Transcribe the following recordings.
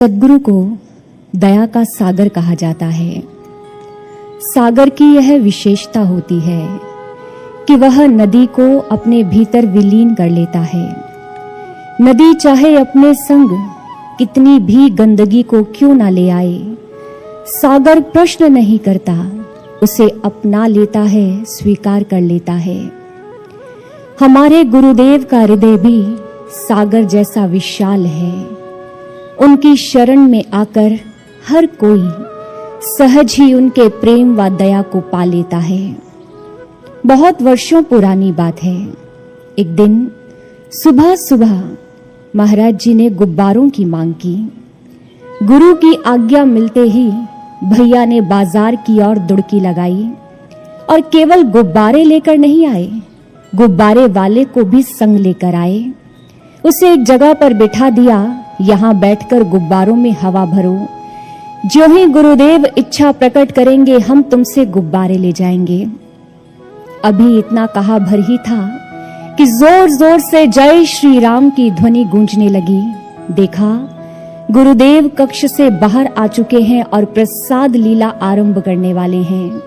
सद्गुरु को दया का सागर कहा जाता है। सागर की यह विशेषता होती है कि वह नदी को अपने भीतर विलीन कर लेता है। नदी चाहे अपने संग कितनी भी गंदगी को क्यों ना ले आए, सागर प्रश्न नहीं करता, उसे अपना लेता है, स्वीकार कर लेता है। हमारे गुरुदेव का हृदय भी सागर जैसा विशाल है। उनकी शरण में आकर हर कोई सहज ही उनके प्रेम व दया को पा लेता है। बहुत वर्षों पुरानी बात है। एक दिन सुबह सुबह महाराज जी ने गुब्बारों की मांग की। गुरु की आज्ञा मिलते ही भैया ने बाजार की ओर दुड़की लगाई और केवल गुब्बारे लेकर नहीं आए, गुब्बारे वाले को भी संग लेकर आए। उसे एक जगह पर बिठा दिया, यहाँ बैठकर गुब्बारों में हवा भरो। जो ही गुरुदेव इच्छा प्रकट करेंगे हम तुमसे गुब्बारे ले जाएंगे। अभी इतना कहा भर ही था कि जोर जोर से जय श्री राम की ध्वनि गूंजने लगी। देखा गुरुदेव कक्ष से बाहर आ चुके हैं और प्रसाद लीला आरंभ करने वाले हैं।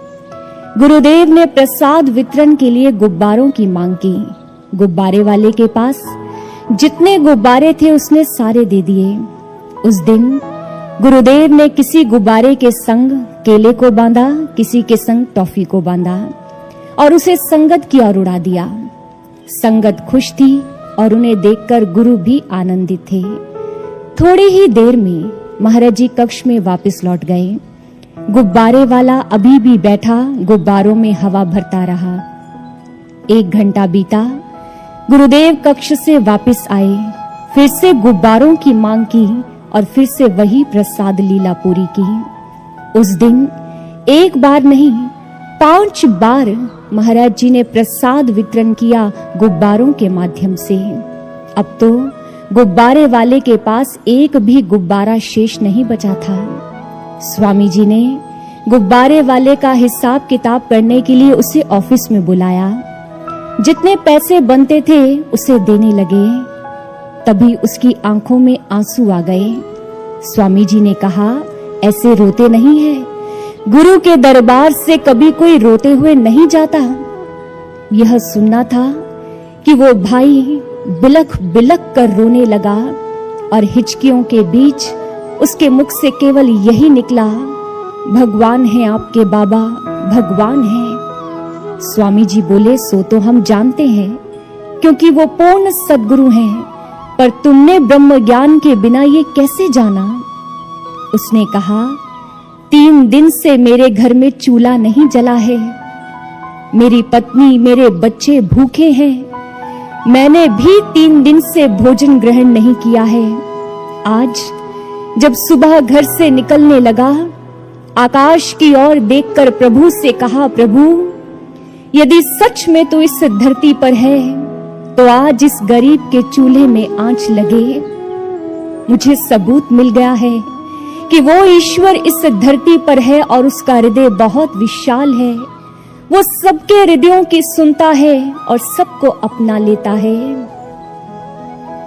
गुरुदेव ने प्रसाद वितरण के लिए गुब्बारों की मांग की। गुब्बारे वाले के पास जितने गुब्बारे थे उसने सारे दे दिए। उस दिन गुरुदेव ने किसी गुब्बारे के संग केले को बांधा, किसी के संग टॉफी को बांधा और उसे संगत की ओर उड़ा दिया। संगत खुश थी और उन्हें देखकर गुरु भी आनंदित थे। थोड़ी ही देर में महाराज जी कक्ष में वापस लौट गए। गुब्बारे वाला अभी भी बैठा गुब्बारों में हवा भरता रहा। 1 घंटा बीता, गुरुदेव कक्ष से वापस आए, फिर से गुब्बारों की मांग की और फिर से वही प्रसाद लीला पूरी की। उस दिन एक बार नहीं 5 बार महाराज जी ने प्रसाद वितरण किया गुब्बारों के माध्यम से। अब तो गुब्बारे वाले के पास एक भी गुब्बारा शेष नहीं बचा था। स्वामी जी ने गुब्बारे वाले का हिसाब किताब करने के लिए उसे ऑफिस में बुलाया। जितने पैसे बनते थे उसे देने लगे। तभी उसकी आंखों में आंसू आ गए। स्वामी जी ने कहा, ऐसे रोते नहीं है, गुरु के दरबार से कभी कोई रोते हुए नहीं जाता। यह सुनना था कि वो भाई बिलख बिलख कर रोने लगा और हिचकियों के बीच उसके मुख से केवल यही निकला, भगवान है आपके बाबा, भगवान है। स्वामी जी बोले, सो तो हम जानते हैं क्योंकि वो पूर्ण सद्गुरु हैं, पर तुमने ब्रह्म ज्ञान के बिना ये कैसे जाना? उसने कहा, 3 दिन से मेरे घर में चूल्हा नहीं जला है, मेरी पत्नी मेरे बच्चे भूखे हैं, मैंने भी 3 दिन से भोजन ग्रहण नहीं किया है। आज जब सुबह घर से निकलने लगा, आकाश की ओर देखकर प्रभु से कहा, प्रभु यदि सच में तू इस धरती पर है तो आज इस गरीब के चूल्हे में आंच लगे। मुझे सबूत मिल गया है कि वो ईश्वर इस धरती पर है और उसका हृदय बहुत विशाल है। वो सबके हृदयों की सुनता है और सबको अपना लेता है।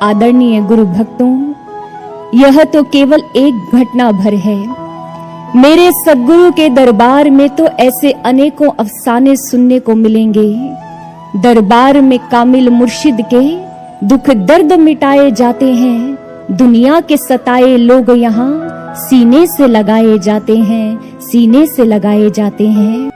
आदरणीय गुरु भक्तों, यह तो केवल एक घटना भर है। मेरे सद्गुरु के दरबार में तो ऐसे अनेकों अफसाने सुनने को मिलेंगे। दरबार में कामिल मुर्शिद के दुख दर्द मिटाए जाते हैं, दुनिया के सताए लोग यहाँ सीने से लगाए जाते हैं, सीने से लगाए जाते हैं।